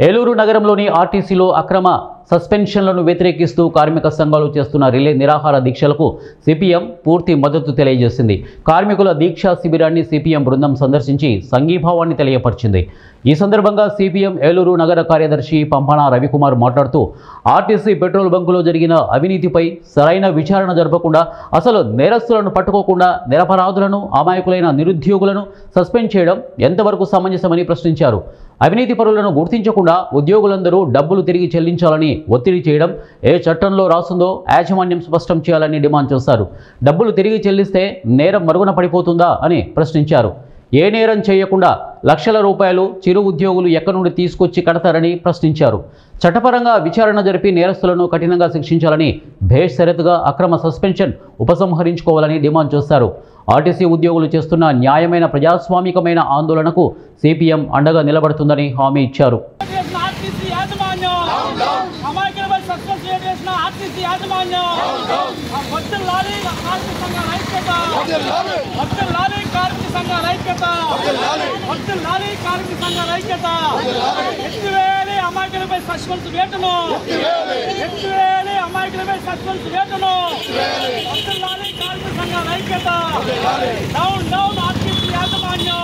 ఏలూరు నగరంలోని ఆర్టీసీలో అక్రమ సస్పెన్షన్లను వ్యతిరేకిస్తూ కార్మిక సంఘాలు చేస్తున్న రిలే నిరాహార దీక్షలకు సిపిఎం పూర్తి మద్దతు తెలియజేసింది. కార్మికుల దీక్షా శిబిరాన్ని సిపిఎం బృందం సందర్శించి సంఘీభావాన్ని తెలియపరిచింది. ఈ సందర్భంగా సిపిఎం ఏలూరు నగర కార్యదర్శి పంపన రవికుమార్ మాట్లాడుతూ ఆర్టీసీ పెట్రోల్ బంకులో జరిగిన అవినీతిపై సరైన విచారణ జరపకుండా, అసలు నేరస్తులను పట్టుకోకుండా నిరపరాధులను, అమాయకులైన నిరుద్యోగులను సస్పెండ్ చేయడం ఎంతవరకు సమంజసమని ప్రశ్నించారు. అవినీతి పరులను గుర్తించకుండా ఉద్యోగులందరూ డబ్బులు తిరిగి చెల్లించాలని ఒత్తిడి చేయడం ఏ చట్టంలో రాస్తుందో యాజమాన్యం స్పష్టం చేయాలని డిమాండ్ చేశారు. డబ్బులు తిరిగి చెల్లిస్తే నేరం మరుగున పడిపోతుందా అని ప్రశ్నించారు. ఏ నేరం చేయకుండా లక్షల రూపాయలు చిరు ఉద్యోగులు ఎక్కడి నుండి తీసుకొచ్చి కడతారని ప్రశ్నించారు. చట్టపరంగా విచారణ జరిపి నేరస్తులను కఠినంగా శిక్షించాలని, బేషరతుగా అక్రమ సస్పెన్షన్ ఉపసంహరించుకోవాలని డిమాండ్ చేశారు. ఆర్టీసీ ఉద్యోగులు చేస్తున్న న్యాయమైన ప్రజాస్వామికమైన ఆందోళనకు సిపిఎం అండగా నిలబడుతుందని హామీ ఇచ్చారు. డౌన్ డౌన్ ఆర్టీసీ యాజమాన్యం.